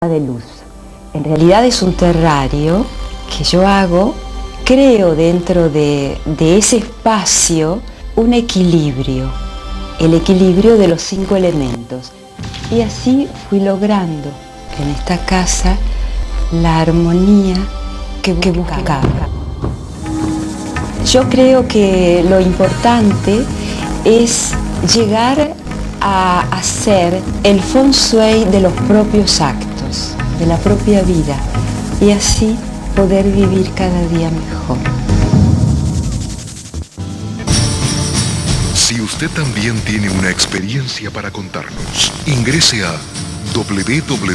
de luz. En realidad es un terrario que yo hago, creo dentro de ese espacio un equilibrio, el equilibrio de los 5 elementos. Y así fui logrando en esta casa la armonía que buscaba. Yo creo que lo importante es llegar a hacer el feng shui de los propios actos, de la propia vida, y así poder vivir cada día mejor. Si usted también tiene una experiencia para contarnos, ingrese a www.infinito.com.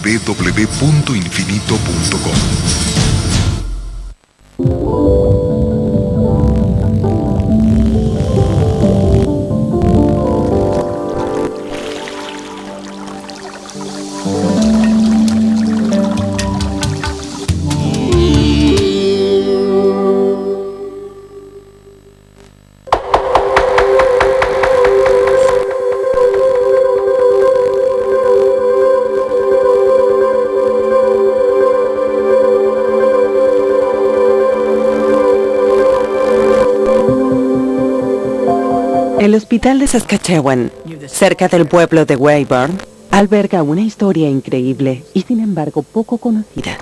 El hospital de Saskatchewan, cerca del pueblo de Weyburn, alberga una historia increíble y sin embargo poco conocida.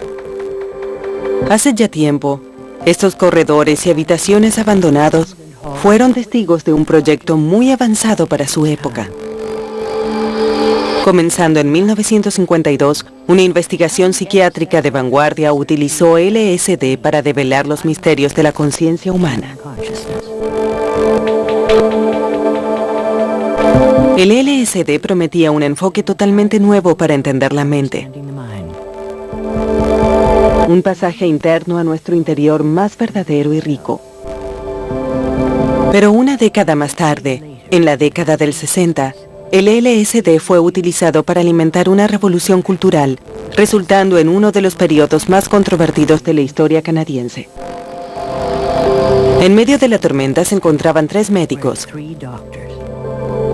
Hace ya tiempo, estos corredores y habitaciones abandonados fueron testigos de un proyecto muy avanzado para su época. Comenzando en 1952, una investigación psiquiátrica de vanguardia utilizó LSD para develar los misterios de la conciencia humana. El LSD prometía un enfoque totalmente nuevo para entender la mente. Un pasaje interno a nuestro interior más verdadero y rico. Pero una década más tarde, en la década del 60, el LSD fue utilizado para alimentar una revolución cultural, resultando en uno de los periodos más controvertidos de la historia canadiense. En medio de la tormenta se encontraban 3 médicos.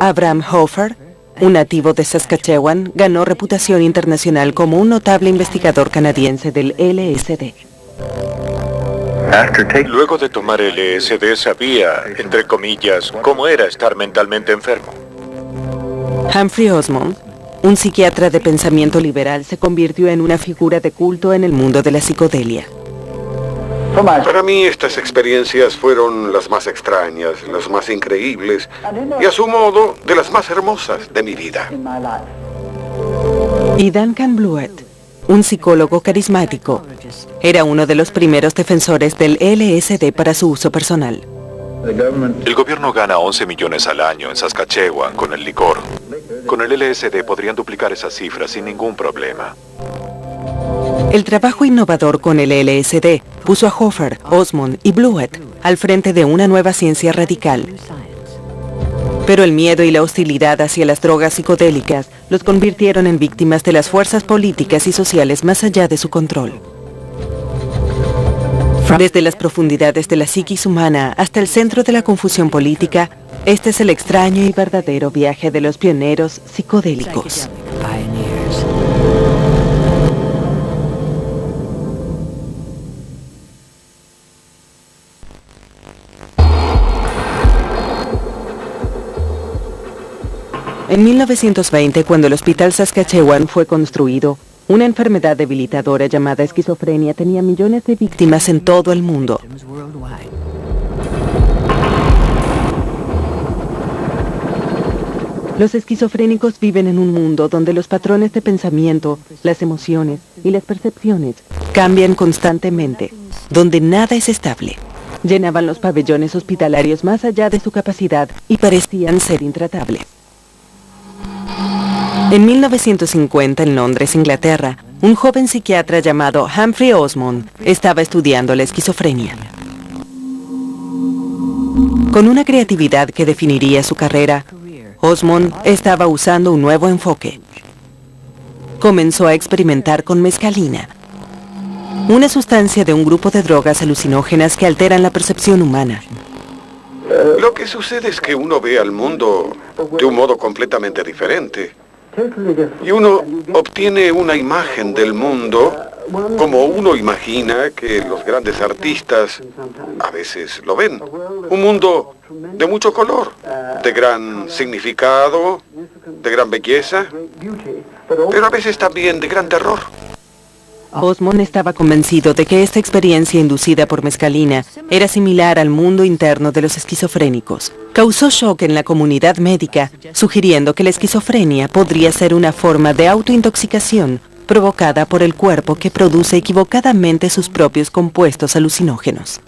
Abraham Hofer, un nativo de Saskatchewan, ganó reputación internacional como un notable investigador canadiense del LSD. Luego de tomar LSD sabía, entre comillas, cómo era estar mentalmente enfermo. Humphrey Osmond, un psiquiatra de pensamiento liberal, se convirtió en una figura de culto en el mundo de la psicodelia. Para mí estas experiencias fueron las más extrañas, las más increíbles y a su modo de las más hermosas de mi vida. Y Duncan Blewett, un psicólogo carismático, era uno de los primeros defensores del LSD para su uso personal. El gobierno gana 11 millones al año en Saskatchewan con el licor. Con el LSD podrían duplicar esas cifras sin ningún problema. El trabajo innovador con el LSD puso a Hofer, Osmond y Blewett al frente de una nueva ciencia radical. Pero el miedo y la hostilidad hacia las drogas psicodélicas los convirtieron en víctimas de las fuerzas políticas y sociales más allá de su control. Desde las profundidades de la psiquis humana hasta el centro de la confusión política, este es el extraño y verdadero viaje de los pioneros psicodélicos. En 1920, cuando el Hospital Saskatchewan fue construido, una enfermedad debilitadora llamada esquizofrenia tenía millones de víctimas en todo el mundo. Los esquizofrénicos viven en un mundo donde los patrones de pensamiento, las emociones y las percepciones cambian constantemente, donde nada es estable. Llenaban los pabellones hospitalarios más allá de su capacidad y parecían ser intratables. En 1950, en Londres, Inglaterra, un joven psiquiatra llamado Humphrey Osmond estaba estudiando la esquizofrenia. Con una creatividad que definiría su carrera, Osmond estaba usando un nuevo enfoque. Comenzó a experimentar con mescalina, una sustancia de un grupo de drogas alucinógenas que alteran la percepción humana. Lo que sucede es que uno ve al mundo de un modo completamente diferente. Y uno obtiene una imagen del mundo como uno imagina que los grandes artistas a veces lo ven. Un mundo de mucho color, de gran significado, de gran belleza, pero a veces también de gran terror. Osmond estaba convencido de que esta experiencia inducida por mescalina era similar al mundo interno de los esquizofrénicos. Causó shock en la comunidad médica, sugiriendo que la esquizofrenia podría ser una forma de autointoxicación provocada por el cuerpo que produce equivocadamente sus propios compuestos alucinógenos.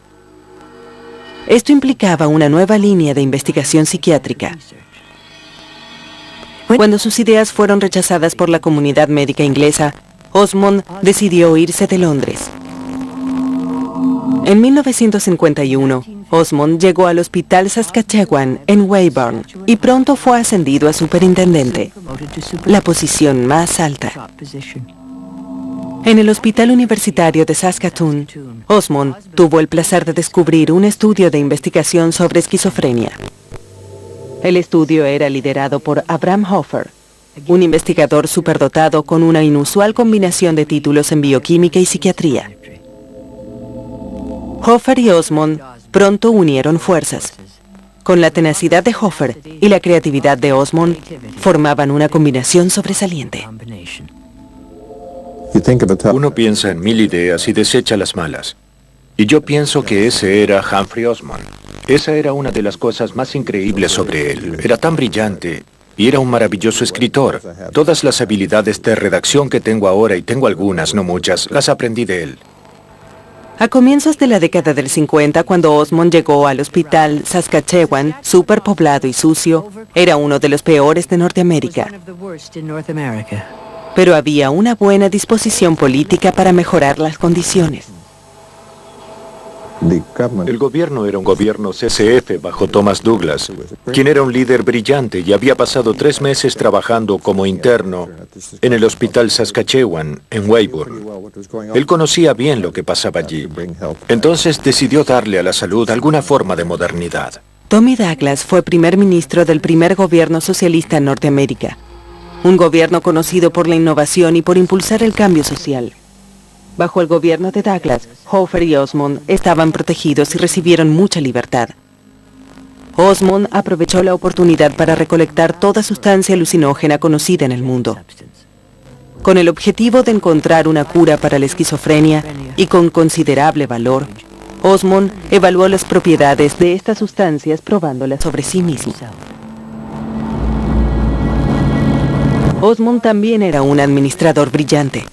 Esto implicaba una nueva línea de investigación psiquiátrica. Cuando sus ideas fueron rechazadas por la comunidad médica inglesa, Osmond decidió irse de Londres. En 1951, Osmond llegó al Hospital Saskatchewan en Weyburn y pronto fue ascendido a superintendente, la posición más alta. En el Hospital Universitario de Saskatoon, Osmond tuvo el placer de descubrir un estudio de investigación sobre esquizofrenia. El estudio era liderado por Abraham Hoffer, un investigador superdotado con una inusual combinación de títulos en bioquímica y psiquiatría. Hoffer y Osmond pronto unieron fuerzas. Con la tenacidad de Hoffer y la creatividad de Osmond, formaban una combinación sobresaliente. Uno piensa en 1000 ideas y desecha las malas. Y yo pienso que ese era Humphrey Osmond. Esa era una de las cosas más increíbles sobre él. Era tan brillante y era un maravilloso escritor. Todas las habilidades de redacción que tengo ahora, y tengo algunas, no muchas, las aprendí de él. A comienzos de la década del 50, cuando Osmond llegó al Hospital Saskatchewan, superpoblado y sucio, era uno de los peores de Norteamérica. Pero había una buena disposición política para mejorar las condiciones. El gobierno era un gobierno CCF bajo Thomas Douglas, quien era un líder brillante y había pasado 3 meses trabajando como interno en el Hospital Saskatchewan, en Weyburn. Él conocía bien lo que pasaba allí. Entonces decidió darle a la salud alguna forma de modernidad. Tommy Douglas fue primer ministro del primer gobierno socialista en Norteamérica. Un gobierno conocido por la innovación y por impulsar el cambio social. Bajo el gobierno de Douglas, Hoffer y Osmond estaban protegidos y recibieron mucha libertad. Osmond aprovechó la oportunidad para recolectar toda sustancia alucinógena conocida en el mundo. Con el objetivo de encontrar una cura para la esquizofrenia y con considerable valor, Osmond evaluó las propiedades de estas sustancias probándolas sobre sí mismo. Osmond también era un administrador brillante.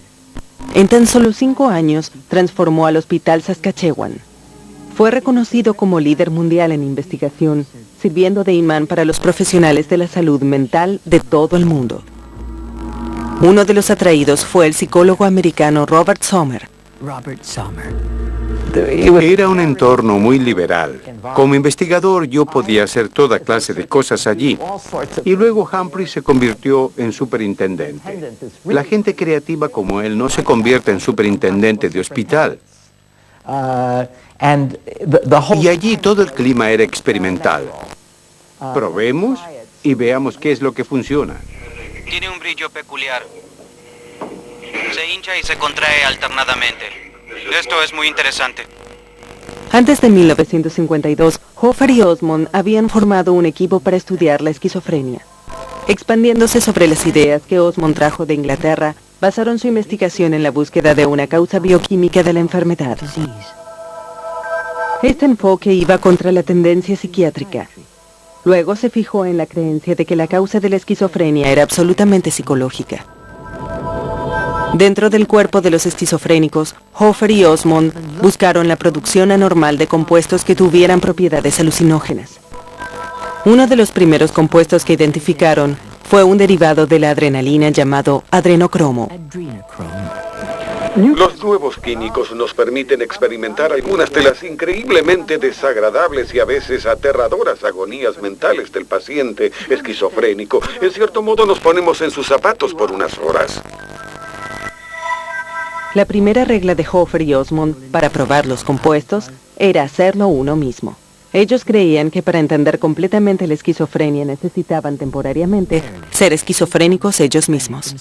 En tan solo 5 años, transformó al Hospital Saskatchewan. Fue reconocido como líder mundial en investigación, sirviendo de imán para los profesionales de la salud mental de todo el mundo. Uno de los atraídos fue el psicólogo americano Robert Sommer. Era un entorno muy liberal. Como investigador yo podía hacer toda clase de cosas allí. Y luego Humphrey se convirtió en superintendente. La gente creativa como él no se convierte en superintendente de hospital. Y allí todo el clima era experimental. Probemos y veamos qué es lo que funciona. Tiene un brillo peculiar. Se hincha y se contrae alternadamente. Esto es muy interesante. Antes de 1952, Hoffer y Osmond habían formado un equipo para estudiar la esquizofrenia. Expandiéndose sobre las ideas que Osmond trajo de Inglaterra, basaron su investigación en la búsqueda de una causa bioquímica de la enfermedad. Este enfoque iba contra la tendencia psiquiátrica. Luego se fijó en la creencia de que la causa de la esquizofrenia era absolutamente psicológica. Dentro del cuerpo de los esquizofrénicos, Hoffer y Osmond buscaron la producción anormal de compuestos que tuvieran propiedades alucinógenas. Uno de los primeros compuestos que identificaron fue un derivado de la adrenalina llamado adrenocromo. Los nuevos químicos nos permiten experimentar algunas de las increíblemente desagradables y a veces aterradoras agonías mentales del paciente esquizofrénico. En cierto modo nos ponemos en sus zapatos por unas horas. La primera regla de Hoffer y Osmond para probar los compuestos era hacerlo uno mismo. Ellos creían que para entender completamente la esquizofrenia necesitaban temporariamente ser esquizofrénicos ellos mismos.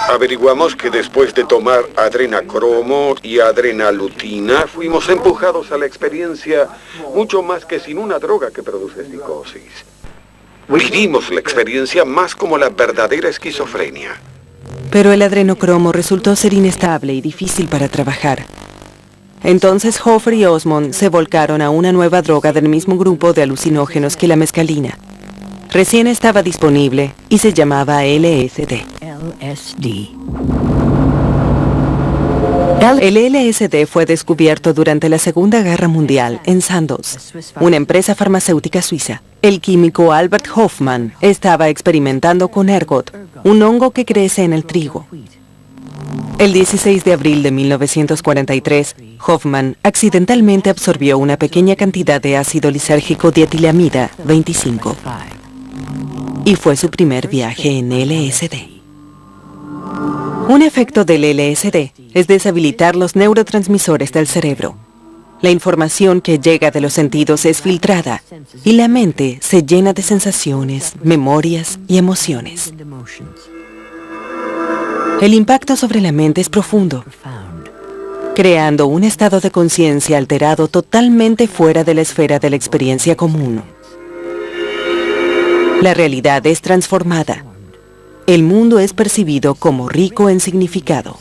Averiguamos que después de tomar adrenacromo y adrenalutina, fuimos empujados a la experiencia mucho más que sin una droga que produce psicosis. Vivimos la experiencia más como la verdadera esquizofrenia. Pero el adrenocromo resultó ser inestable y difícil para trabajar. Entonces Hoffer y Osmond se volcaron a una nueva droga del mismo grupo de alucinógenos que la mescalina. Recién estaba disponible y se llamaba LSD. El LSD fue descubierto durante la Segunda Guerra Mundial en Sandoz, una empresa farmacéutica suiza. El químico Albert Hofmann estaba experimentando con ergot, un hongo que crece en el trigo. El 16 de abril de 1943, Hofmann accidentalmente absorbió una pequeña cantidad de ácido lisérgico dietilamida 25. Y fue su primer viaje en LSD. Un efecto del LSD es deshabilitar los neurotransmisores del cerebro. La información que llega de los sentidos es filtrada y la mente se llena de sensaciones, memorias y emociones. El impacto sobre la mente es profundo, creando un estado de conciencia alterado totalmente fuera de la esfera de la experiencia común. La realidad es transformada. El mundo es percibido como rico en significado.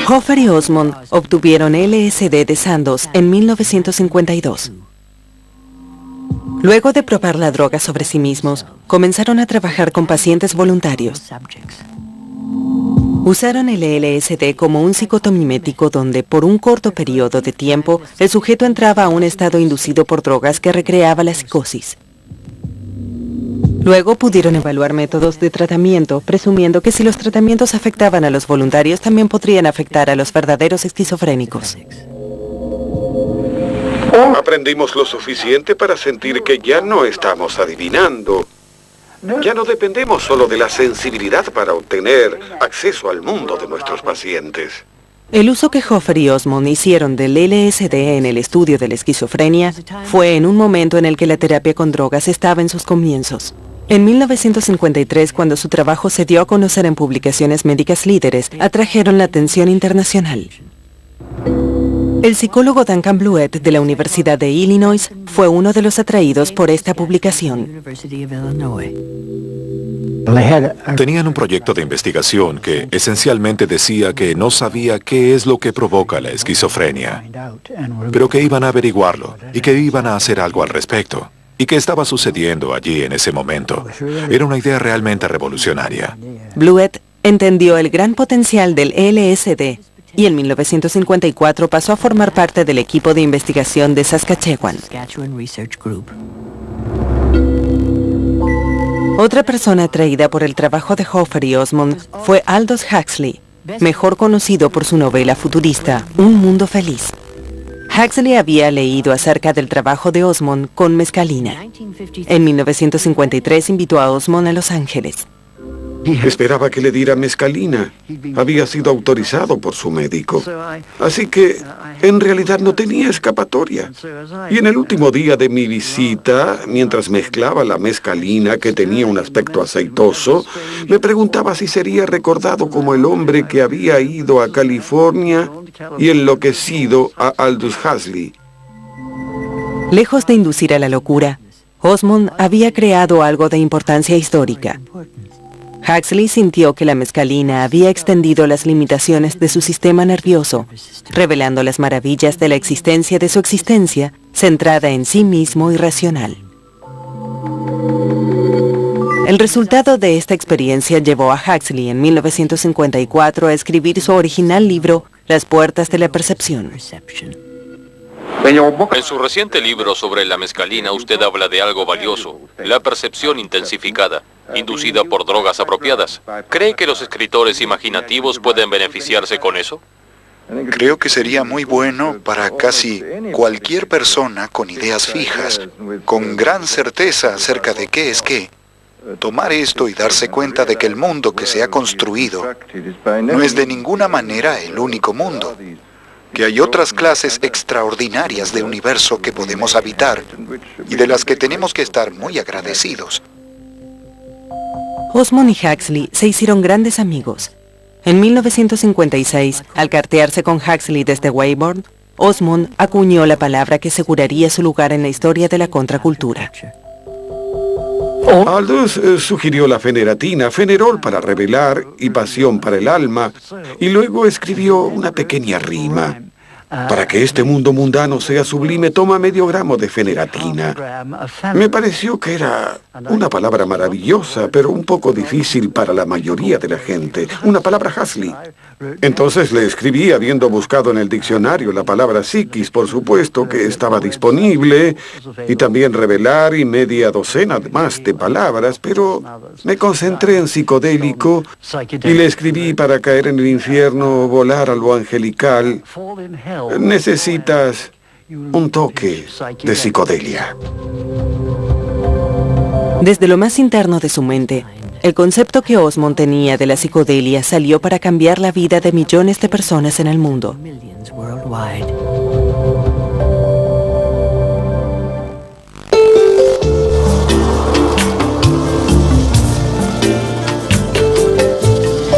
Hoffer y Osmond obtuvieron LSD de Sandoz en 1952. Luego de probar la droga sobre sí mismos, comenzaron a trabajar con pacientes voluntarios. Usaron el LSD como un psicotomimético donde, por un corto periodo de tiempo, el sujeto entraba a un estado inducido por drogas que recreaba la psicosis. Luego pudieron evaluar métodos de tratamiento, presumiendo que si los tratamientos afectaban a los voluntarios, también podrían afectar a los verdaderos esquizofrénicos. Aprendimos lo suficiente para sentir que ya no estamos adivinando. Ya no dependemos solo de la sensibilidad para obtener acceso al mundo de nuestros pacientes. El uso que Hoffer y Osmond hicieron del LSD en el estudio de la esquizofrenia fue en un momento en el que la terapia con drogas estaba en sus comienzos. En 1953, cuando su trabajo se dio a conocer en publicaciones médicas líderes, atrajeron la atención internacional. El psicólogo Duncan Bluett de la Universidad de Illinois fue uno de los atraídos por esta publicación. Tenían un proyecto de investigación que esencialmente decía que no sabía qué es lo que provoca la esquizofrenia, pero que iban a averiguarlo y que iban a hacer algo al respecto. ¿Y qué estaba sucediendo allí en ese momento? Era una idea realmente revolucionaria. Bluett entendió el gran potencial del LSD y en 1954 pasó a formar parte del equipo de investigación de Saskatchewan. Otra persona atraída por el trabajo de Hoffer y Osmond fue Aldous Huxley, mejor conocido por su novela futurista Un Mundo Feliz. Huxley había leído acerca del trabajo de Osmond con mescalina. En 1953 invitó a Osmond a Los Ángeles. Esperaba que le diera mescalina. Había sido autorizado por su médico. Así que, en realidad, no tenía escapatoria. Y en el último día de mi visita, mientras mezclaba la mescalina, que tenía un aspecto aceitoso, me preguntaba si sería recordado como el hombre que había ido a California y enloquecido a Aldous Huxley. Lejos de inducir a la locura, Osmond había creado algo de importancia histórica. Huxley sintió que la mescalina había extendido las limitaciones de su sistema nervioso, revelando las maravillas de la existencia de su existencia, centrada en sí mismo y racional. El resultado de esta experiencia llevó a Huxley en 1954 a escribir su original libro, Las puertas de la percepción. En su reciente libro sobre la mescalina, usted habla de algo valioso, la percepción intensificada, inducida por drogas apropiadas. ¿Cree que los escritores imaginativos pueden beneficiarse con eso? Creo que sería muy bueno para casi cualquier persona con ideas fijas, con gran certeza acerca de qué es qué, tomar esto y darse cuenta de que el mundo que se ha construido no es de ninguna manera el único mundo. que hay otras clases extraordinarias de universo que podemos habitar y de las que tenemos que estar muy agradecidos. Osmond y Huxley se hicieron grandes amigos. En 1956, al cartearse con Huxley desde Weybourne, Osmond acuñó la palabra que aseguraría su lugar en la historia de la contracultura. Aldous sugirió la feneratina, fenerol para revelar y pasión para el alma, y luego escribió una pequeña rima. Para que este mundo mundano sea sublime, toma medio gramo de feneratina. Me pareció que era una palabra maravillosa, pero un poco difícil para la mayoría de la gente. Una palabra Huxley. Entonces le escribí, habiendo buscado en el diccionario la palabra psiquis, por supuesto que estaba disponible, y también revelar y media docena más de palabras, pero me concentré en psicodélico y le escribí: para caer en el infierno, volar a lo angelical, necesitas un toque de psicodelia. Desde lo más interno de su mente, el concepto que Osmond tenía de la psicodelia salió para cambiar la vida de millones de personas en el mundo.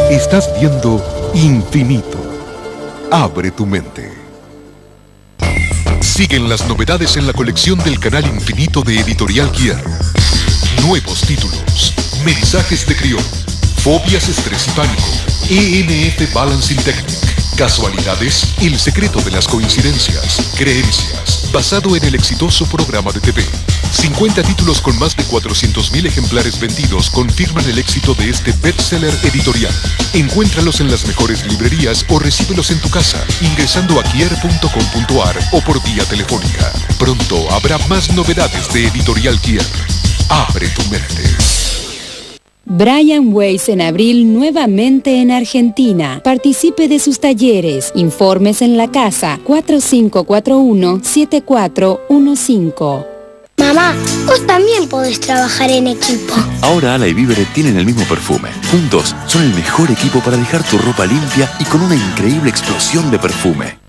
Estás viendo Infinito. Abre tu mente. Siguen las novedades en la colección del canal Infinito de Editorial Kier. Nuevos títulos: Mensajes de Crión, Fobias, Estrés y Pánico, ENF Balancing Technique, Casualidades, El secreto de las coincidencias, Creencias, basado en el exitoso programa de TV. 50 títulos con más de 400.000 ejemplares vendidos confirman el éxito de este bestseller editorial. Encuéntralos en las mejores librerías o recíbelos en tu casa ingresando a kier.com.ar o por vía telefónica. Pronto habrá más novedades de Editorial Kier. Abre tu mente. Brian Weiss en abril nuevamente en Argentina. Participe de sus talleres. Informes en la casa 4541-7415. Mamá, vos también podés trabajar en equipo. Ahora Ala y Vívere tienen el mismo perfume. Juntos son el mejor equipo para dejar tu ropa limpia y con una increíble explosión de perfume.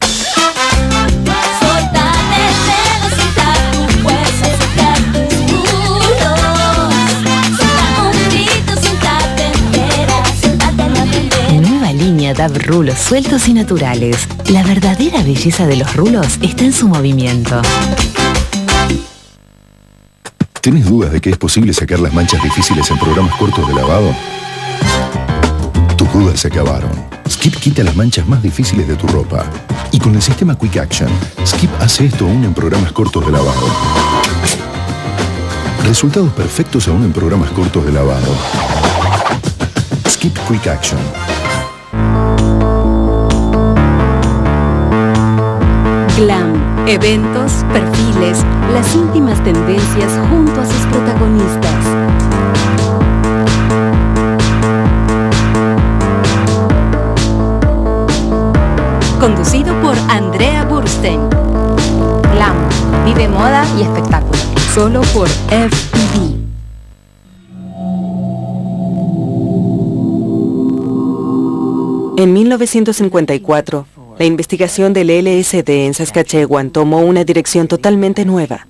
Nueva línea DAB rulos sueltos y naturales. La verdadera belleza de los rulos está en su movimiento. ¿Tienes dudas de que es posible sacar las manchas difíciles en programas cortos de lavado? Tus dudas se acabaron. Skip quita las manchas más difíciles de tu ropa. Y con el sistema Quick Action, Skip hace esto aún en programas cortos de lavado. Resultados perfectos aún en programas cortos de lavado. Skip Quick Action. Glam, eventos, perfiles, las íntimas tendencias junto a sus protagonistas. Conducido por Andrea Burstein. Glam, vive moda y espectáculo. Solo por FTV. En 1954, la investigación del LSD en Saskatchewan tomó una dirección totalmente nueva.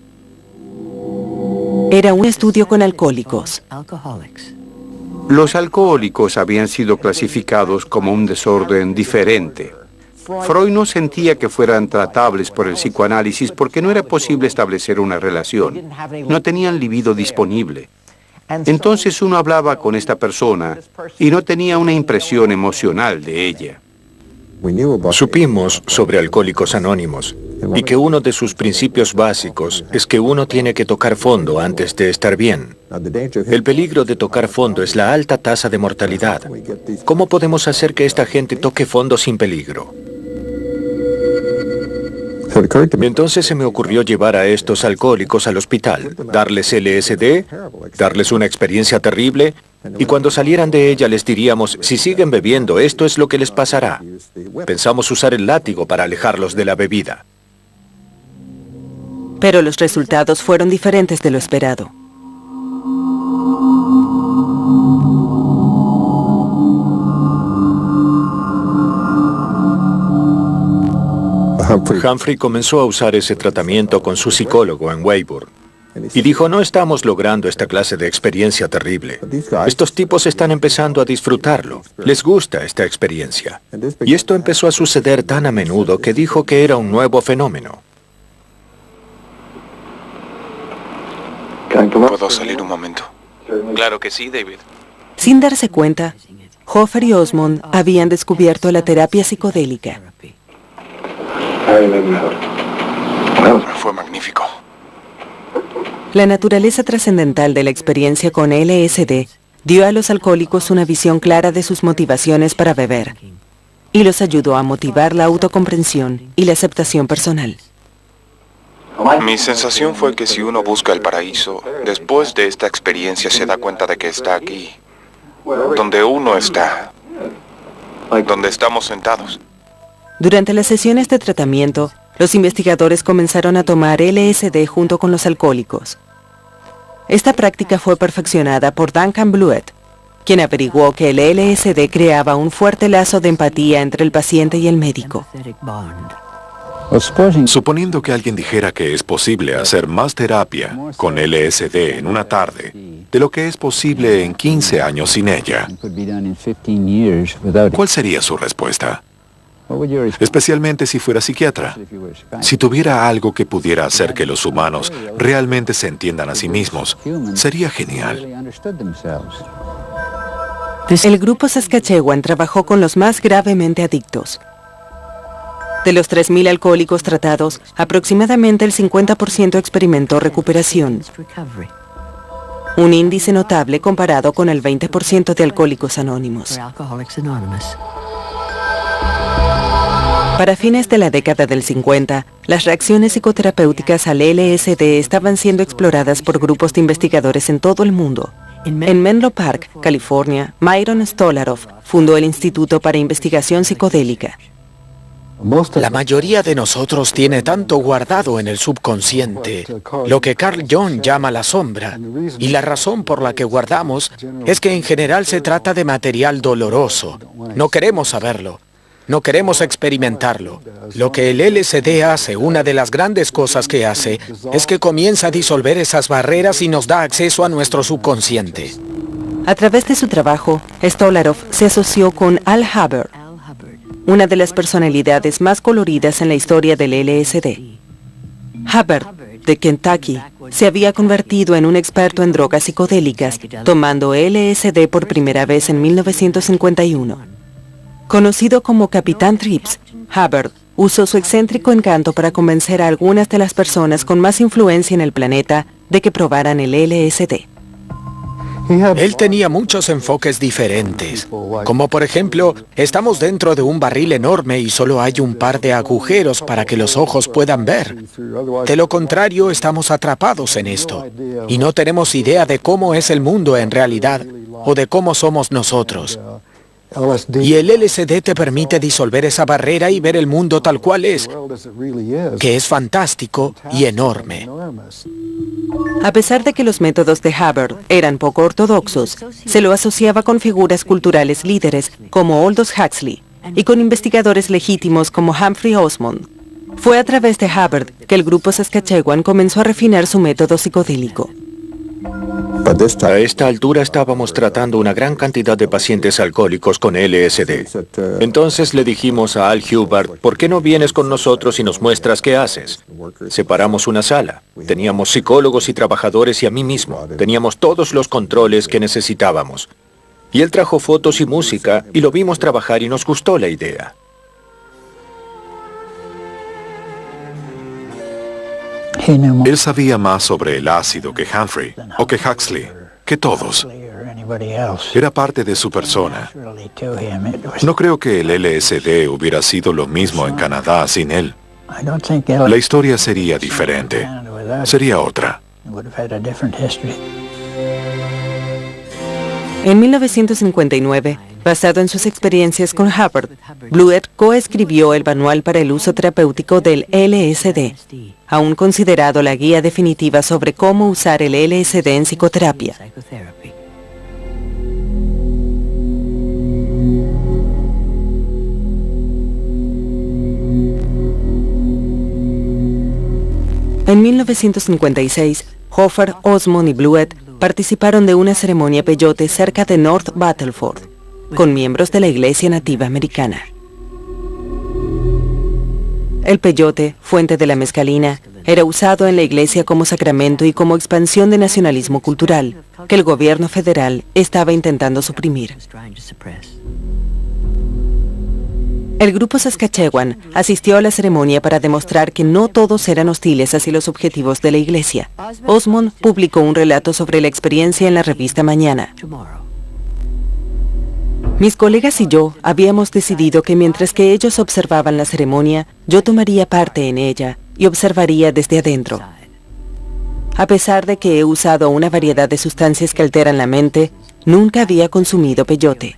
Era un estudio con alcohólicos. Los alcohólicos habían sido clasificados como un desorden diferente. Freud no sentía que fueran tratables por el psicoanálisis porque no era posible establecer una relación. No tenían libido disponible. Entonces uno hablaba con esta persona y no tenía una impresión emocional de ella. Supimos sobre Alcohólicos Anónimos y que uno de sus principios básicos es que uno tiene que tocar fondo antes de estar bien. El peligro de tocar fondo es la alta tasa de mortalidad. ¿Cómo podemos hacer que esta gente toque fondo sin peligro? Entonces se me ocurrió llevar a estos alcohólicos al hospital, darles LSD, darles una experiencia terrible, y cuando salieran de ella les diríamos: si siguen bebiendo, esto es lo que les pasará. Pensamos usar el látigo para alejarlos de la bebida. Pero los resultados fueron diferentes de lo esperado. Humphrey comenzó a usar ese tratamiento con su psicólogo en Weybur. Y dijo, no estamos logrando esta clase de experiencia terrible. Estos tipos están empezando a disfrutarlo. Les gusta esta experiencia. Y esto empezó a suceder tan a menudo que dijo que era un nuevo fenómeno. ¿Puedo salir un momento? Claro que sí, David. Sin darse cuenta, Hoffer y Osmond habían descubierto la terapia psicodélica. Fue magnífico. La naturaleza trascendental de la experiencia con LSD dio a los alcohólicos una visión clara de sus motivaciones para beber y los ayudó a motivar la autocomprensión y la aceptación personal. Mi sensación fue que si uno busca el paraíso, después de esta experiencia se da cuenta de que está aquí, donde uno está, donde estamos sentados. Durante las sesiones de tratamiento, los investigadores comenzaron a tomar LSD junto con los alcohólicos. Esta práctica fue perfeccionada por Duncan Blewett, quien averiguó que el LSD creaba un fuerte lazo de empatía entre el paciente y el médico. Suponiendo que alguien dijera que es posible hacer más terapia con LSD en una tarde de lo que es posible en 15 años sin ella, ¿cuál sería su respuesta? Especialmente si fuera psiquiatra. Si tuviera algo que pudiera hacer que los humanos realmente se entiendan a sí mismos, sería genial. El grupo Saskatchewan trabajó con los más gravemente adictos. De los 3.000 alcohólicos tratados, aproximadamente el 50% experimentó recuperación. Un índice notable comparado con el 20% de alcohólicos anónimos. Para fines de la década del 50, las reacciones psicoterapéuticas al LSD estaban siendo exploradas por grupos de investigadores en todo el mundo. En Menlo Park, California, Myron Stolaroff fundó el Instituto para Investigación Psicodélica. La mayoría de nosotros tiene tanto guardado en el subconsciente, lo que Carl Jung llama la sombra, y la razón por la que guardamos es que en general se trata de material doloroso. No queremos saberlo. No queremos experimentarlo. Lo que el LSD hace, una de las grandes cosas que hace, es que comienza a disolver esas barreras y nos da acceso a nuestro subconsciente. A través de su trabajo, Stolaroff se asoció con Al Hubbard, una de las personalidades más coloridas en la historia del LSD. Hubbard, de Kentucky, se había convertido en un experto en drogas psicodélicas, tomando LSD por primera vez en 1951. Conocido como Capitán Trips, Hubbard usó su excéntrico encanto para convencer a algunas de las personas con más influencia en el planeta de que probaran el LSD. Él tenía muchos enfoques diferentes, como por ejemplo, estamos dentro de un barril enorme y solo hay un par de agujeros para que los ojos puedan ver. De lo contrario, estamos atrapados en esto, y no tenemos idea de cómo es el mundo en realidad, o de cómo somos nosotros. Y el LSD te permite disolver esa barrera y ver el mundo tal cual es, que es fantástico y enorme. A pesar de que los métodos de Hubbard eran poco ortodoxos, se lo asociaba con figuras culturales líderes como Aldous Huxley y con investigadores legítimos como Humphrey Osmond. Fue a través de Hubbard que el grupo Saskatchewan comenzó a refinar su método psicodélico. A esta altura estábamos tratando una gran cantidad de pacientes alcohólicos con LSD. Entonces le dijimos a Al Hubbard, ¿por qué no vienes con nosotros y nos muestras qué haces? Separamos una sala. Teníamos psicólogos y trabajadores y a mí mismo. Teníamos todos los controles que necesitábamos. Y él trajo fotos y música y lo vimos trabajar y nos gustó la idea. Él sabía más sobre el ácido que Humphrey o que Huxley, que todos. Era parte de su persona. No creo que el LSD hubiera sido lo mismo en Canadá sin él. La historia sería diferente. Sería otra. En 1959, basado en sus experiencias con Hubbard, Blewett coescribió el manual para el uso terapéutico del LSD, aún considerado la guía definitiva sobre cómo usar el LSD en psicoterapia. En 1956, Hoffer, Osmond y Blewett participaron de una ceremonia peyote cerca de North Battleford, con miembros de la Iglesia Nativa Americana. El peyote, fuente de la mescalina, era usado en la iglesia como sacramento y como expansión de nacionalismo cultural, que el gobierno federal estaba intentando suprimir. El grupo Saskatchewan asistió a la ceremonia para demostrar que no todos eran hostiles hacia los objetivos de la iglesia. Osmond publicó un relato sobre la experiencia en la revista Mañana. Mis colegas y yo habíamos decidido que mientras que ellos observaban la ceremonia, yo tomaría parte en ella y observaría desde adentro. A pesar de que he usado una variedad de sustancias que alteran la mente, nunca había consumido peyote.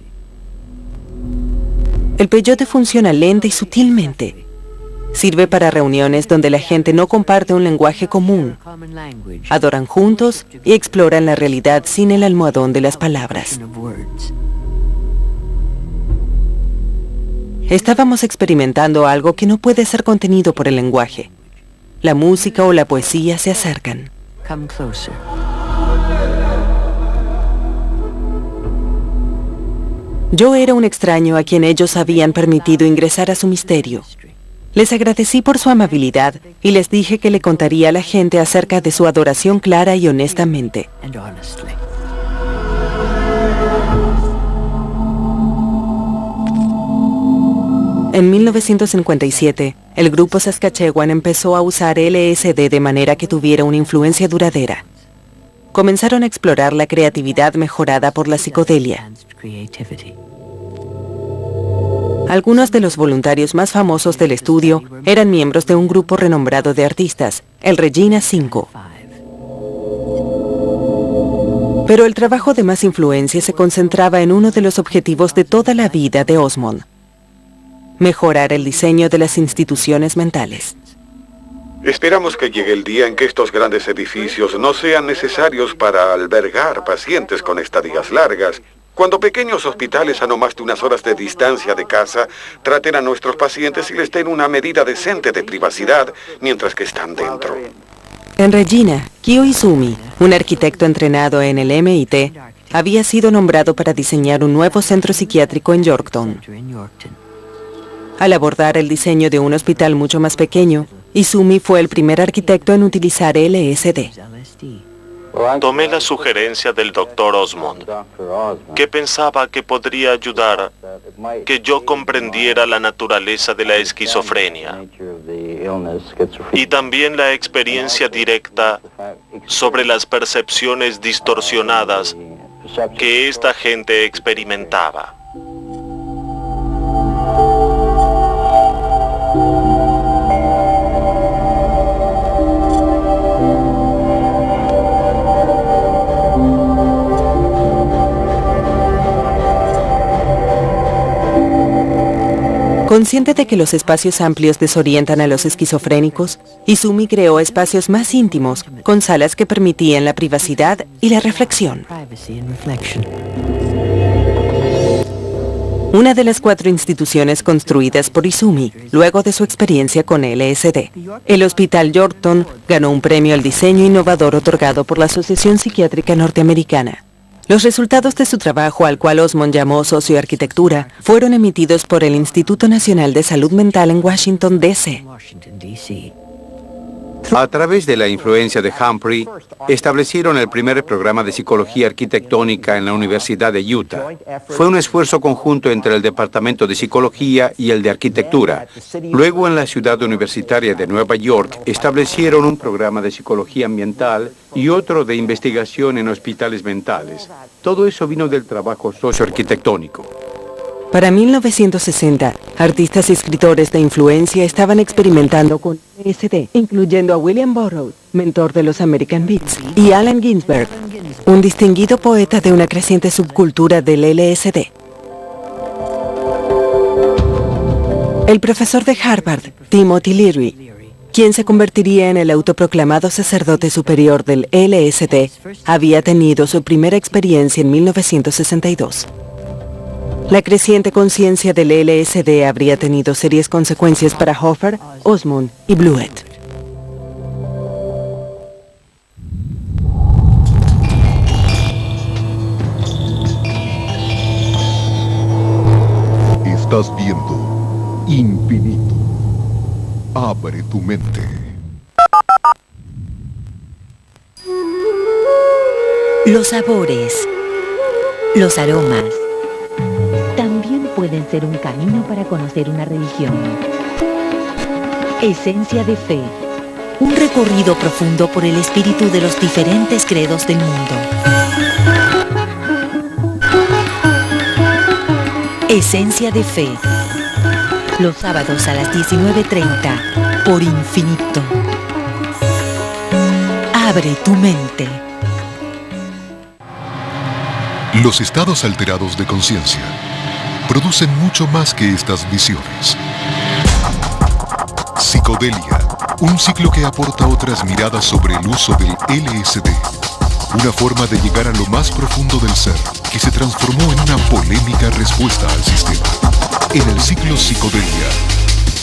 El peyote funciona lenta y sutilmente. Sirve para reuniones donde la gente no comparte un lenguaje común. Adoran juntos y exploran la realidad sin el almohadón de las palabras. Estábamos experimentando algo que no puede ser contenido por el lenguaje. La música o la poesía se acercan. Yo era un extraño a quien ellos habían permitido ingresar a su misterio. Les agradecí por su amabilidad y les dije que le contaría a la gente acerca de su adoración clara y honestamente. En 1957, el grupo Saskatchewan empezó a usar LSD de manera que tuviera una influencia duradera. Comenzaron a explorar la creatividad mejorada por la psicodelia. Algunos de los voluntarios más famosos del estudio eran miembros de un grupo renombrado de artistas, el Regina 5. Pero el trabajo de más influencia se concentraba en uno de los objetivos de toda la vida de Osmond: mejorar el diseño de las instituciones mentales. Esperamos que llegue el día en que estos grandes edificios no sean necesarios para albergar pacientes con estadías largas. Cuando pequeños hospitales a no más de unas horas de distancia de casa traten a nuestros pacientes y les den una medida decente de privacidad mientras que están dentro. En Regina, Kyo Izumi, un arquitecto entrenado en el MIT, había sido nombrado para diseñar un nuevo centro psiquiátrico en Yorkton. Al abordar el diseño de un hospital mucho más pequeño, Izumi fue el primer arquitecto en utilizar LSD. Tomé la sugerencia del Dr. Osmond, que pensaba que podría ayudar que yo comprendiera la naturaleza de la esquizofrenia y también la experiencia directa sobre las percepciones distorsionadas que esta gente experimentaba. Consciente de que los espacios amplios desorientan a los esquizofrénicos, Izumi creó espacios más íntimos, con salas que permitían la privacidad y la reflexión. Una de las 4 instituciones construidas por Izumi, luego de su experiencia con LSD. El Hospital Yorkton ganó un premio al diseño innovador otorgado por la Asociación Psiquiátrica Norteamericana. Los resultados de su trabajo, al cual Osmond llamó socioarquitectura, fueron emitidos por el Instituto Nacional de Salud Mental en Washington, D.C. A través de la influencia de Humphrey, establecieron el primer programa de psicología arquitectónica en la Universidad de Utah. Fue un esfuerzo conjunto entre el Departamento de Psicología y el de Arquitectura. Luego, en la Ciudad Universitaria de Nueva York, establecieron un programa de psicología ambiental y otro de investigación en hospitales mentales. Todo eso vino del trabajo socioarquitectónico. Para 1960, artistas y escritores de influencia estaban experimentando con LSD, incluyendo a William Burroughs, mentor de los American Beats, y Allen Ginsberg, un distinguido poeta de una creciente subcultura del LSD. El profesor de Harvard, Timothy Leary, quien se convertiría en el autoproclamado sacerdote superior del LSD, había tenido su primera experiencia en 1962. La creciente conciencia del LSD habría tenido serias consecuencias para Hoffer, Osmond y Blewett. Estás viendo Infinito. Abre tu mente. Los sabores, los aromas, también pueden ser un camino para conocer una religión. Esencia de fe, un recorrido profundo por el espíritu de los diferentes credos del mundo. Esencia de fe, los sábados a las 19:30 por Infinito. Abre tu mente. Los estados alterados de conciencia producen mucho más que estas visiones. Psicodelia, un ciclo que aporta otras miradas sobre el uso del LSD. Una forma de llegar a lo más profundo del ser, que se transformó en una polémica respuesta al sistema. En el ciclo Psicodelia,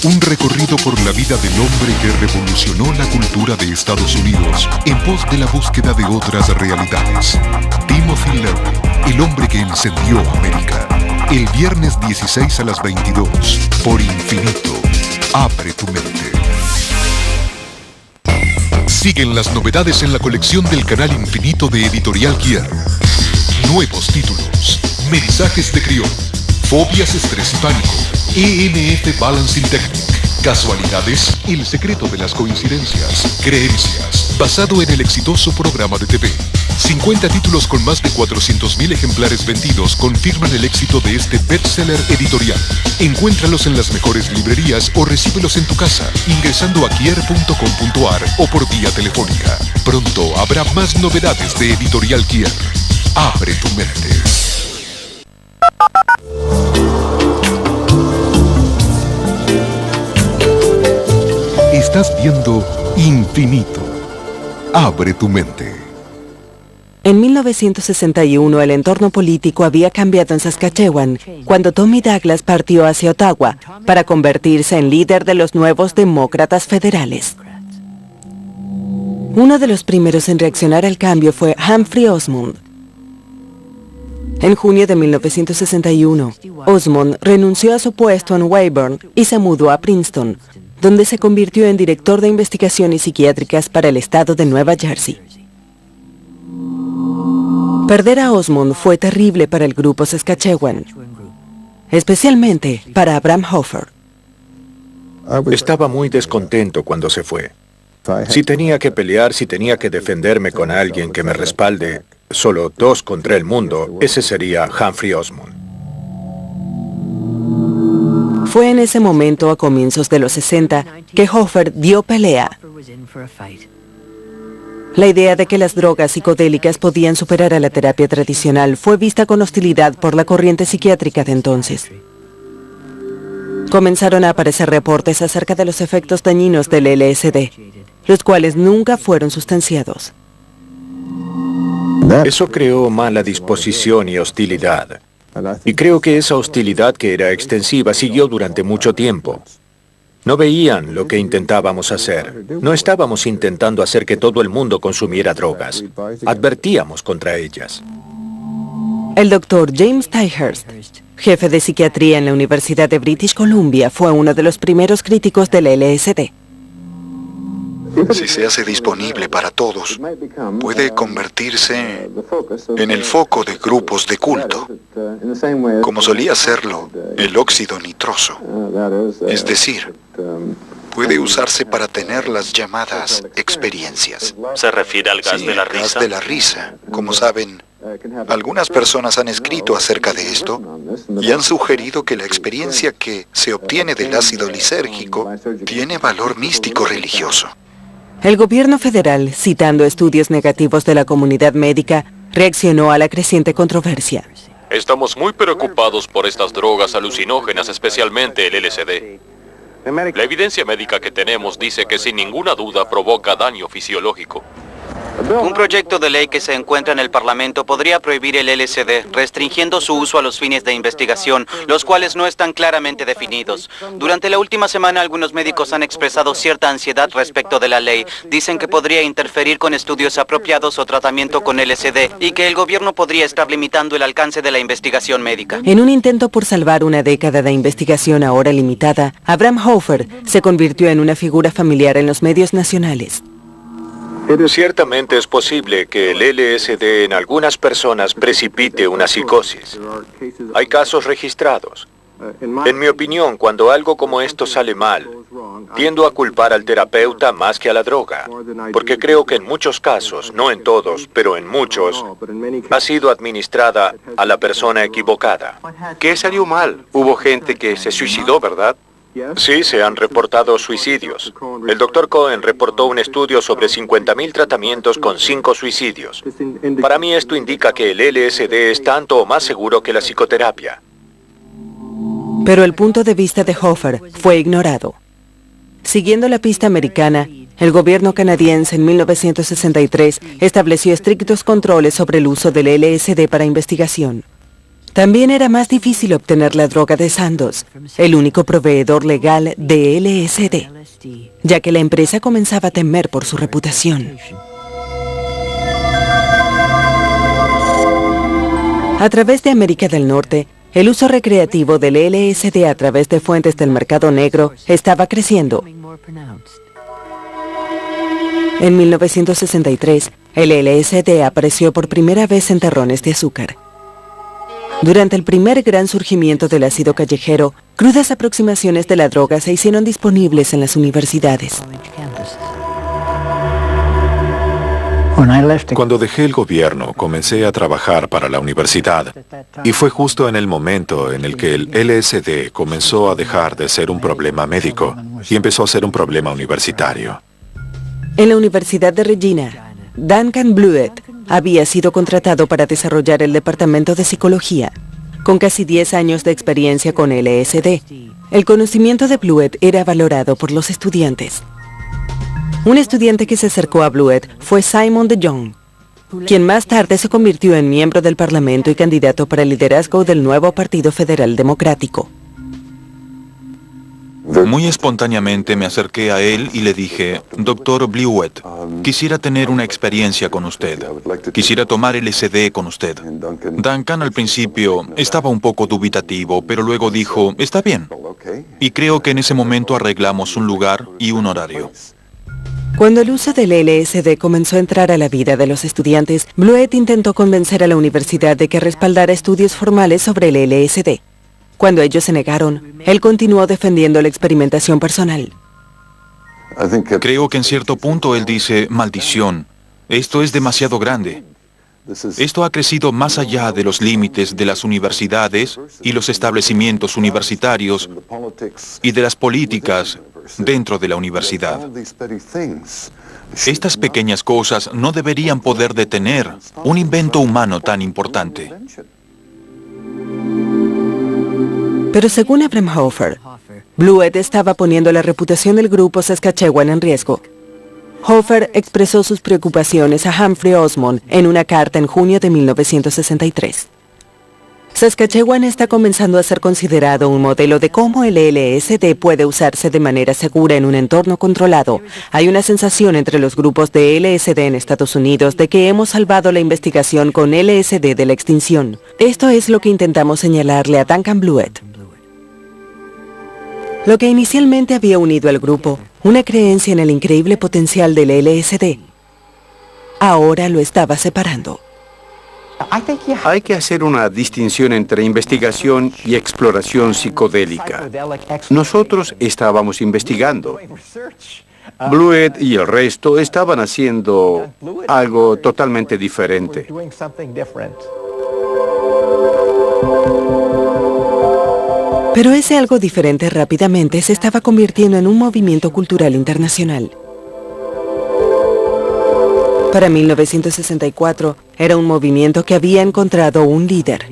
un recorrido por la vida del hombre que revolucionó la cultura de Estados Unidos en pos de la búsqueda de otras realidades. Timothy Leary, el hombre que encendió América. El viernes 16 a las 22, por Infinito. Abre tu mente. Siguen las novedades en la colección del canal Infinito de Editorial Kier. Nuevos títulos, mensajes de Crión, fobias, estrés y pánico, ENF Balancing Technique, casualidades, el secreto de las coincidencias, creencias, basado en el exitoso programa de TV. 50 títulos con más de 400.000 ejemplares vendidos confirman el éxito de este bestseller editorial. Encuéntralos en las mejores librerías o recíbelos en tu casa, ingresando a kier.com.ar o por vía telefónica. Pronto habrá más novedades de Editorial Kier. Abre tu mente. Estás viendo Infinito. Abre tu mente. En 1961 el entorno político había cambiado en Saskatchewan cuando Tommy Douglas partió hacia Ottawa para convertirse en líder de los nuevos demócratas federales. Uno de los primeros en reaccionar al cambio fue Humphrey Osmond. En junio de 1961, Osmond renunció a su puesto en Weyburn y se mudó a Princeton, donde se convirtió en director de investigaciones psiquiátricas para el estado de Nueva Jersey. Perder a Osmond fue terrible para el grupo Saskatchewan, especialmente para Abraham Hofer. Estaba muy descontento cuando se fue. Si tenía que pelear, si tenía que defenderme con alguien que me respalde, solo 2 contra el mundo, ese sería Humphrey Osmond. Fue en ese momento, a comienzos de los 60, que Hofer dio pelea. La idea de que las drogas psicodélicas podían superar a la terapia tradicional fue vista con hostilidad por la corriente psiquiátrica de entonces. Comenzaron a aparecer reportes acerca de los efectos dañinos del LSD, los cuales nunca fueron sustanciados. Eso creó mala disposición y hostilidad. Y creo que esa hostilidad, que era extensiva, siguió durante mucho tiempo. No veían lo que intentábamos hacer. No estábamos intentando hacer que todo el mundo consumiera drogas. Advertíamos contra ellas. El doctor James Ticehurst, jefe de psiquiatría en la Universidad de British Columbia, fue uno de los primeros críticos del LSD. Si se hace disponible para todos, puede convertirse en el foco de grupos de culto, como solía hacerlo el óxido nitroso. Es decir, puede usarse para tener las llamadas experiencias. ¿Se refiere al gas de la risa? El gas de la risa. Como saben, algunas personas han escrito acerca de esto y han sugerido que la experiencia que se obtiene del ácido lisérgico tiene valor místico religioso. El gobierno federal, citando estudios negativos de la comunidad médica, reaccionó a la creciente controversia. Estamos muy preocupados por estas drogas alucinógenas, especialmente el LSD. La evidencia médica que tenemos dice que sin ninguna duda provoca daño fisiológico. Un proyecto de ley que se encuentra en el Parlamento podría prohibir el LSD, restringiendo su uso a los fines de investigación, los cuales no están claramente definidos. Durante la última semana, algunos médicos han expresado cierta ansiedad respecto de la ley. Dicen que podría interferir con estudios apropiados o tratamiento con LSD y que el gobierno podría estar limitando el alcance de la investigación médica. En un intento por salvar una década de investigación ahora limitada, Abraham Hofer se convirtió en una figura familiar en los medios nacionales. Ciertamente es posible que el LSD en algunas personas precipite una psicosis. Hay casos registrados. En mi opinión, cuando algo como esto sale mal, tiendo a culpar al terapeuta más que a la droga, porque creo que en muchos casos, no en todos, pero en muchos, ha sido administrada a la persona equivocada. ¿Qué salió mal? Hubo gente que se suicidó, ¿verdad? Sí, se han reportado suicidios. El Dr. Cohen reportó un estudio sobre 50.000 tratamientos con 5 suicidios. Para mí esto indica que el LSD es tanto o más seguro que la psicoterapia. Pero el punto de vista de Hofer fue ignorado. Siguiendo la pista americana, el gobierno canadiense en 1963 estableció estrictos controles sobre el uso del LSD para investigación. También era más difícil obtener la droga de Sandoz, el único proveedor legal de LSD, ya que la empresa comenzaba a temer por su reputación. A través de América del Norte, el uso recreativo del LSD a través de fuentes del mercado negro estaba creciendo. En 1963, el LSD apareció por primera vez en terrones de azúcar. Durante el primer gran surgimiento del ácido callejero, crudas aproximaciones de la droga se hicieron disponibles en las universidades. Cuando dejé el gobierno, comencé a trabajar para la universidad y fue justo en el momento en el que el LSD comenzó a dejar de ser un problema médico y empezó a ser un problema universitario. En la Universidad de Regina, Duncan Blewett había sido contratado para desarrollar el departamento de psicología. Con casi 10 años de experiencia con LSD, el conocimiento de Blewett era valorado por los estudiantes. Un estudiante que se acercó a Blewett fue Simon de Jong, quien más tarde se convirtió en miembro del Parlamento y candidato para el liderazgo del nuevo Partido Federal Democrático. Muy espontáneamente me acerqué a él y le dije, Dr. Blewett, quisiera tener una experiencia con usted. Quisiera tomar LSD con usted. Duncan al principio estaba un poco dubitativo, pero luego dijo, está bien. Y creo que en ese momento arreglamos un lugar y un horario. Cuando el uso del LSD comenzó a entrar a la vida de los estudiantes, Blewett intentó convencer a la universidad de que respaldara estudios formales sobre el LSD. Cuando ellos se negaron, él continuó defendiendo la experimentación personal. Creo que en cierto punto él dice, maldición, esto es demasiado grande. Esto ha crecido más allá de los límites de las universidades y los establecimientos universitarios y de las políticas dentro de la universidad. Estas pequeñas cosas no deberían poder detener un invento humano tan importante. Pero según Abraham Hofer, Blewett estaba poniendo la reputación del grupo Saskatchewan en riesgo. Hofer expresó sus preocupaciones a Humphrey Osmond en una carta en junio de 1963. Saskatchewan está comenzando a ser considerado un modelo de cómo el LSD puede usarse de manera segura en un entorno controlado. Hay una sensación entre los grupos de LSD en Estados Unidos de que hemos salvado la investigación con LSD de la extinción. Esto es lo que intentamos señalarle a Duncan Blewett. Lo que inicialmente había unido al grupo, una creencia en el increíble potencial del LSD, ahora lo estaba separando. Hay que hacer una distinción entre investigación y exploración psicodélica. Nosotros estábamos investigando. Blewett y el resto estaban haciendo algo totalmente diferente. Pero ese algo diferente rápidamente se estaba convirtiendo en un movimiento cultural internacional. Para 1964, era un movimiento que había encontrado un líder.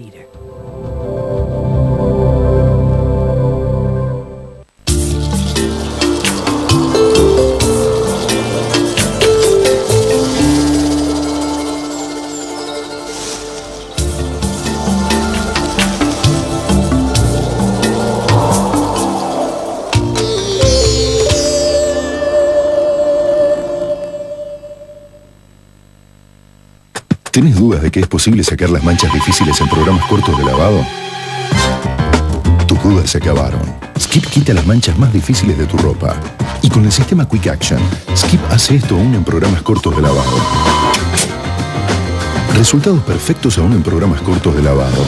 ¿Tienes dudas de que es posible sacar las manchas difíciles en programas cortos de lavado? Tus dudas se acabaron. Skip quita las manchas más difíciles de tu ropa. Y con el sistema Quick Action, Skip hace esto aún en programas cortos de lavado. Resultados perfectos aún en programas cortos de lavado.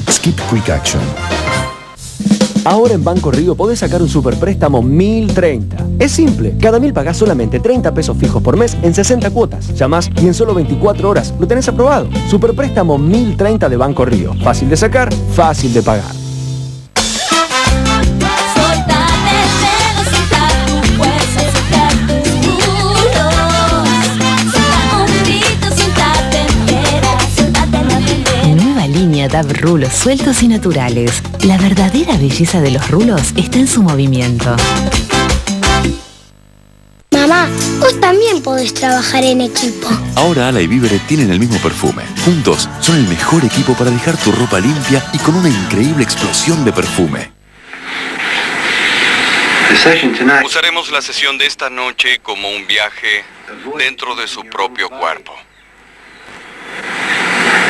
Skip Quick Action. Ahora en Banco Río podés sacar un superpréstamo 1030. Es simple, cada 1000 pagás solamente 30 pesos fijos por mes en 60 cuotas. Llamás y en solo 24 horas lo tenés aprobado. Superpréstamo 1030 de Banco Río. Fácil de sacar, fácil de pagar. DAB rulos sueltos y naturales. La verdadera belleza de los rulos está en su movimiento. Mamá, vos también podés trabajar en equipo. Ahora Ala y Vívere tienen el mismo perfume. Juntos son el mejor equipo para dejar tu ropa limpia y con una increíble explosión de perfume. Usaremos la sesión de esta noche como un viaje dentro de su propio cuerpo.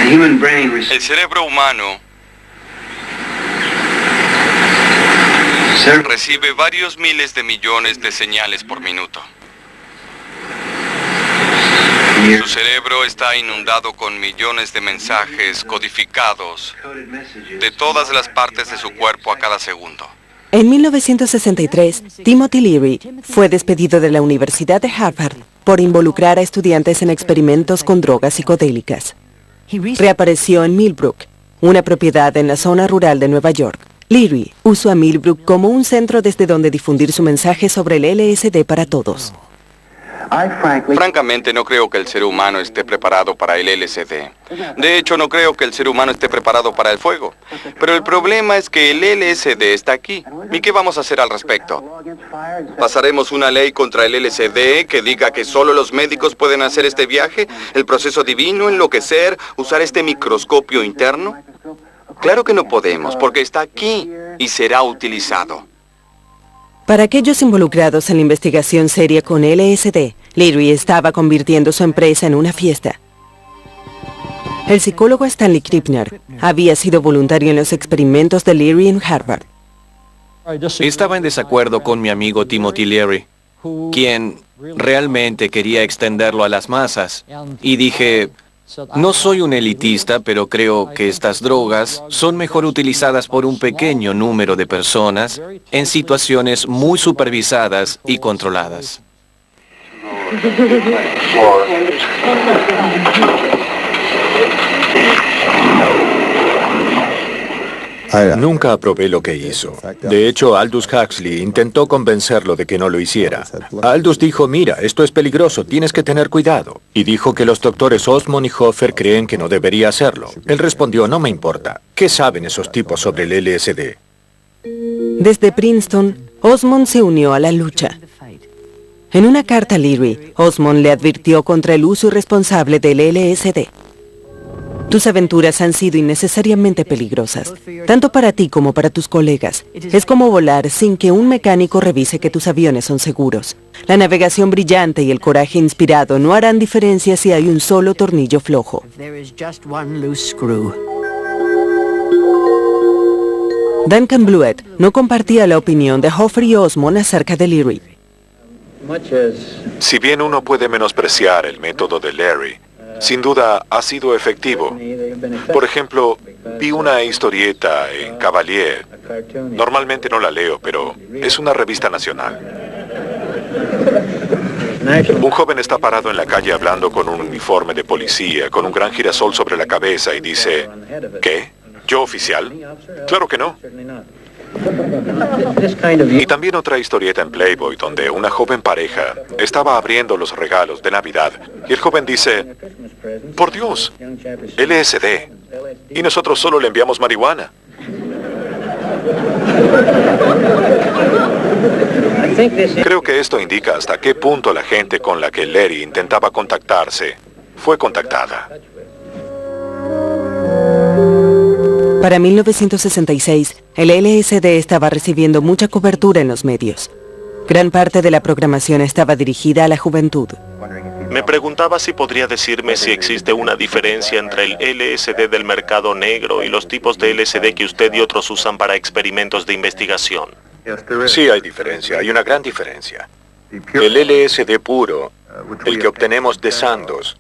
El cerebro humano recibe varios miles de millones de señales por minuto. Su cerebro está inundado con millones de mensajes codificados de todas las partes de su cuerpo a cada segundo. En 1963, Timothy Leary fue despedido de la Universidad de Harvard por involucrar a estudiantes en experimentos con drogas psicodélicas. Reapareció en Millbrook, una propiedad en la zona rural de Nueva York. Leary usó a Millbrook como un centro desde donde difundir su mensaje sobre el LSD para todos. Francamente, no creo que el ser humano esté preparado para el LSD. De hecho, no creo que el ser humano esté preparado para el fuego. Pero el problema es que el LSD está aquí. ¿Y qué vamos a hacer al respecto? ¿Pasaremos una ley contra el LSD que diga que solo los médicos pueden hacer este viaje? ¿El proceso divino, enloquecer, usar este microscopio interno? Claro que no podemos, porque está aquí y será utilizado. Para aquellos involucrados en la investigación seria con LSD, Leary estaba convirtiendo su empresa en una fiesta. El psicólogo Stanley Krippner había sido voluntario en los experimentos de Leary en Harvard. Estaba en desacuerdo con mi amigo Timothy Leary, quien realmente quería extenderlo a las masas. Y dije, no soy un elitista, pero creo que estas drogas son mejor utilizadas por un pequeño número de personas en situaciones muy supervisadas y controladas. Nunca aprobé lo que hizo. De hecho, Aldous Huxley intentó convencerlo de que no lo hiciera. Aldous dijo, mira, esto es peligroso, tienes que tener cuidado. Y dijo que los doctores Osmond y Hoffer creen que no debería hacerlo. Él respondió, no me importa. ¿Qué saben esos tipos sobre el LSD? Desde Princeton, Osmond se unió a la lucha. En una carta a Leary, Osmond le advirtió contra el uso irresponsable del LSD. Tus aventuras han sido innecesariamente peligrosas, tanto para ti como para tus colegas. Es como volar sin que un mecánico revise que tus aviones son seguros. La navegación brillante y el coraje inspirado no harán diferencia si hay un solo tornillo flojo. Duncan Blewett no compartía la opinión de Hoffer y Osmond acerca de Leary. Si bien uno puede menospreciar el método de Leary, sin duda ha sido efectivo. Por ejemplo, vi una historieta en Cavalier. Normalmente no la leo, pero es una revista nacional. Un joven está parado en la calle hablando con un uniforme de policía, con un gran girasol sobre la cabeza y dice, ¿qué? ¿Yo oficial? Claro que no. Y también otra historieta en Playboy donde una joven pareja estaba abriendo los regalos de Navidad y el joven dice, por Dios, LSD, y nosotros solo le enviamos marihuana. Creo que esto indica hasta qué punto la gente con la que Leary intentaba contactarse fue contactada. Para 1966, el LSD estaba recibiendo mucha cobertura en los medios. Gran parte de la programación estaba dirigida a la juventud. Me preguntaba si podría decirme si existe una diferencia entre el LSD del mercado negro y los tipos de LSD que usted y otros usan para experimentos de investigación. Sí hay diferencia, hay una gran diferencia. El LSD puro, el que obtenemos de Sandoz,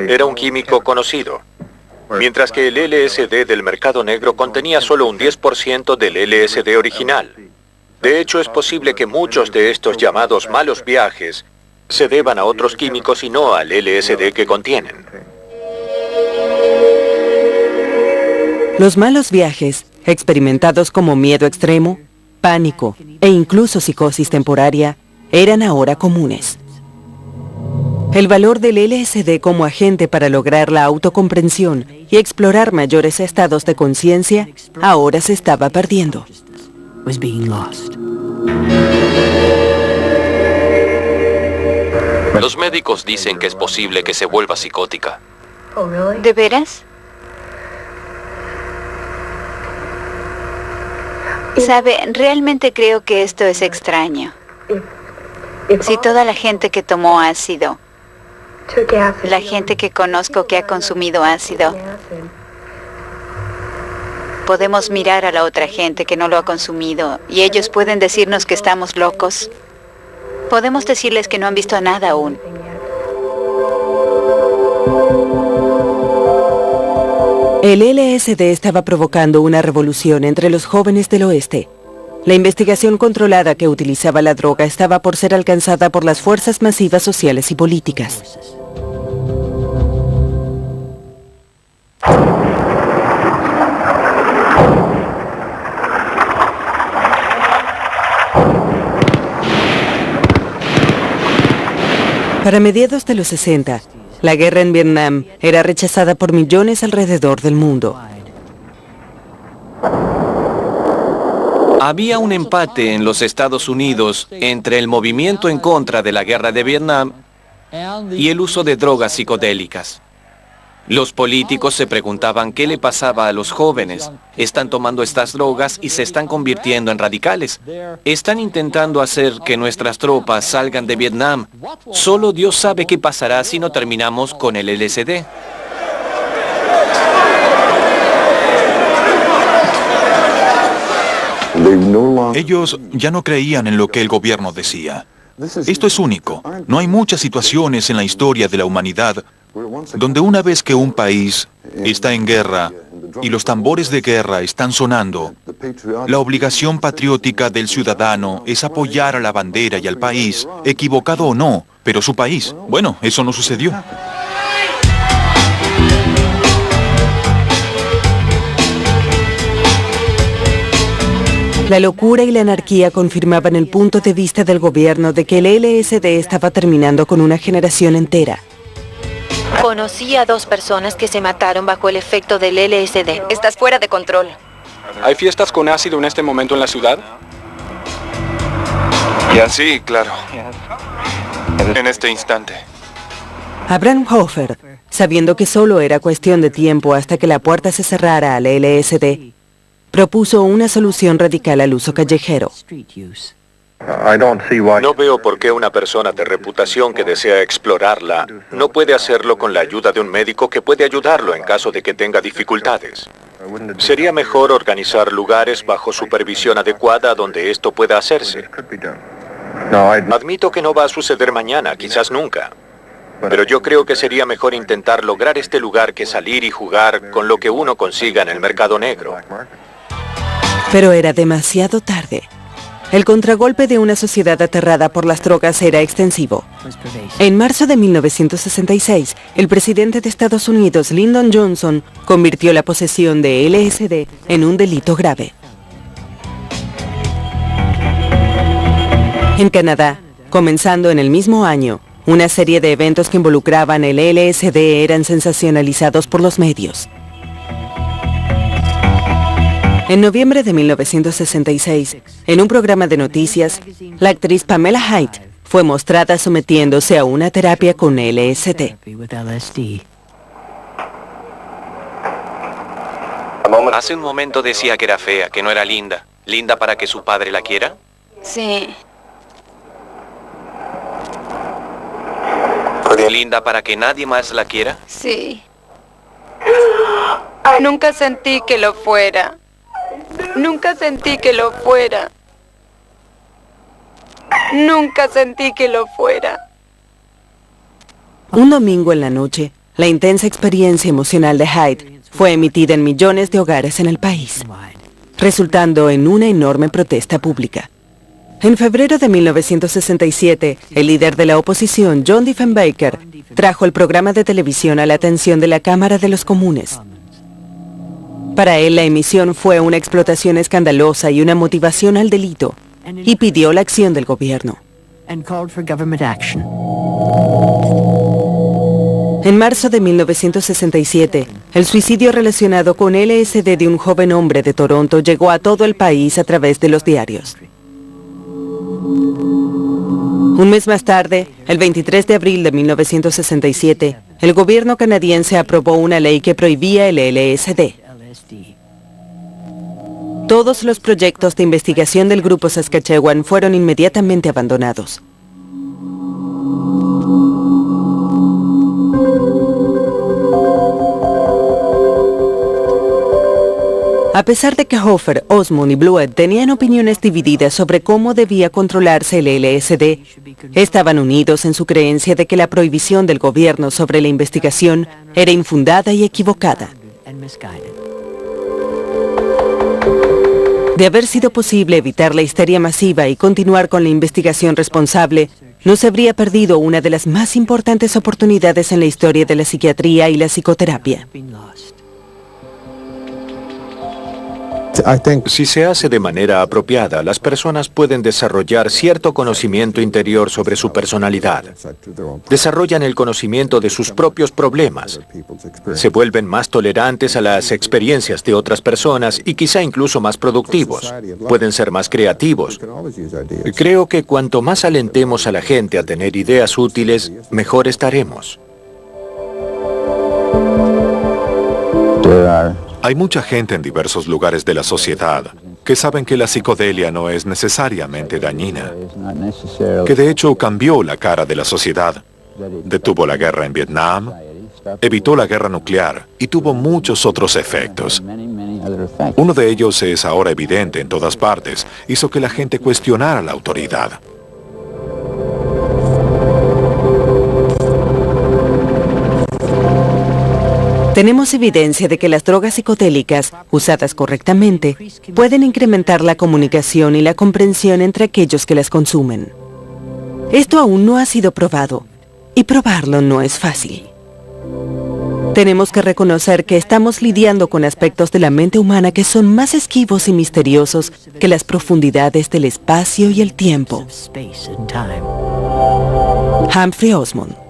era un químico conocido, mientras que el LSD del mercado negro contenía solo un 10% del LSD original. De hecho, es posible que muchos de estos llamados malos viajes se deban a otros químicos y no al LSD que contienen. Los malos viajes, experimentados como miedo extremo, pánico e incluso psicosis temporaria, eran ahora comunes. El valor del LSD como agente para lograr la autocomprensión y explorar mayores estados de conciencia ahora se estaba perdiendo. Los médicos dicen que es posible que se vuelva psicótica. ¿De veras? Sabe, realmente creo que esto es extraño. Si toda la gente que tomó ácido, la gente que conozco que ha consumido ácido, podemos mirar a la otra gente que no lo ha consumido y ellos pueden decirnos que estamos locos. Podemos decirles que no han visto nada aún. El LSD estaba provocando una revolución entre los jóvenes del oeste. La investigación controlada que utilizaba la droga estaba por ser alcanzada por las fuerzas masivas sociales y políticas. Para mediados de los 60, la guerra en Vietnam era rechazada por millones alrededor del mundo. Había un empate en los Estados Unidos entre el movimiento en contra de la guerra de Vietnam y el uso de drogas psicodélicas. Los políticos se preguntaban qué le pasaba a los jóvenes. Están tomando estas drogas y se están convirtiendo en radicales. Están intentando hacer que nuestras tropas salgan de Vietnam. Solo Dios sabe qué pasará si no terminamos con el LSD. Ellos ya no creían en lo que el gobierno decía. Esto es único. No hay muchas situaciones en la historia de la humanidad donde una vez que un país está en guerra y los tambores de guerra están sonando, la obligación patriótica del ciudadano es apoyar a la bandera y al país, equivocado o no, pero su país. Bueno, eso no sucedió. La locura y la anarquía confirmaban el punto de vista del gobierno de que el LSD estaba terminando con una generación entera. Conocí a 2 personas que se mataron bajo el efecto del LSD. Estás fuera de control. ¿Hay fiestas con ácido en este momento en la ciudad? Ya sí, claro. En este instante. Abraham Hofer, sabiendo que solo era cuestión de tiempo hasta que la puerta se cerrara al LSD, propuso una solución radical al uso callejero. No veo por qué una persona de reputación que desea explorarla no puede hacerlo con la ayuda de un médico que puede ayudarlo en caso de que tenga dificultades. Sería mejor organizar lugares bajo supervisión adecuada donde esto pueda hacerse. Admito que no va a suceder mañana, quizás nunca. Pero yo creo que sería mejor intentar lograr este lugar que salir y jugar con lo que uno consiga en el mercado negro. Pero era demasiado tarde. El contragolpe de una sociedad aterrada por las drogas era extensivo. En marzo de 1966, el presidente de Estados Unidos, Lyndon Johnson, convirtió la posesión de LSD en un delito grave. En Canadá, comenzando en el mismo año, una serie de eventos que involucraban el LSD eran sensacionalizados por los medios. En noviembre de 1966, en un programa de noticias, la actriz Pamela Hite fue mostrada sometiéndose a una terapia con LSD. Hace un momento decía que era fea, que no era linda. ¿Linda para que su padre la quiera? Sí. Linda, para que nadie más la quiera. Sí. Nunca sentí que lo fuera. Nunca sentí que lo fuera. Nunca sentí que lo fuera. Un domingo en la noche, la intensa experiencia emocional de Hyde fue emitida en millones de hogares en el país, resultando en una enorme protesta pública. En febrero de 1967, el líder de la oposición, John Diefenbaker, trajo el programa de televisión a la atención de la Cámara de los Comunes. Para él, la emisión fue una explotación escandalosa y una motivación al delito, y pidió la acción del gobierno. En marzo de 1967, el suicidio relacionado con LSD de un joven hombre de Toronto llegó a todo el país a través de los diarios. Un mes más tarde, el 23 de abril de 1967, el gobierno canadiense aprobó una ley que prohibía el LSD. Todos los proyectos de investigación del Grupo Saskatchewan fueron inmediatamente abandonados. A pesar de que Hofer, Osmond y Blewett tenían opiniones divididas sobre cómo debía controlarse el LSD, estaban unidos en su creencia de que la prohibición del gobierno sobre la investigación era infundada y equivocada. De haber sido posible evitar la histeria masiva y continuar con la investigación responsable, no se habría perdido una de las más importantes oportunidades en la historia de la psiquiatría y la psicoterapia. Si se hace de manera apropiada, las personas pueden desarrollar cierto conocimiento interior sobre su personalidad. Desarrollan el conocimiento de sus propios problemas. Se vuelven más tolerantes a las experiencias de otras personas y quizá incluso más productivos. Pueden ser más creativos. Creo que cuanto más alentemos a la gente a tener ideas útiles, mejor estaremos. Hay mucha gente en diversos lugares de la sociedad que saben que la psicodelia no es necesariamente dañina, que de hecho cambió la cara de la sociedad, detuvo la guerra en Vietnam, evitó la guerra nuclear y tuvo muchos otros efectos. Uno de ellos es ahora evidente en todas partes, hizo que la gente cuestionara la autoridad. Tenemos evidencia de que las drogas psicodélicas, usadas correctamente, pueden incrementar la comunicación y la comprensión entre aquellos que las consumen. Esto aún no ha sido probado, y probarlo no es fácil. Tenemos que reconocer que estamos lidiando con aspectos de la mente humana que son más esquivos y misteriosos que las profundidades del espacio y el tiempo. Humphrey Osmond.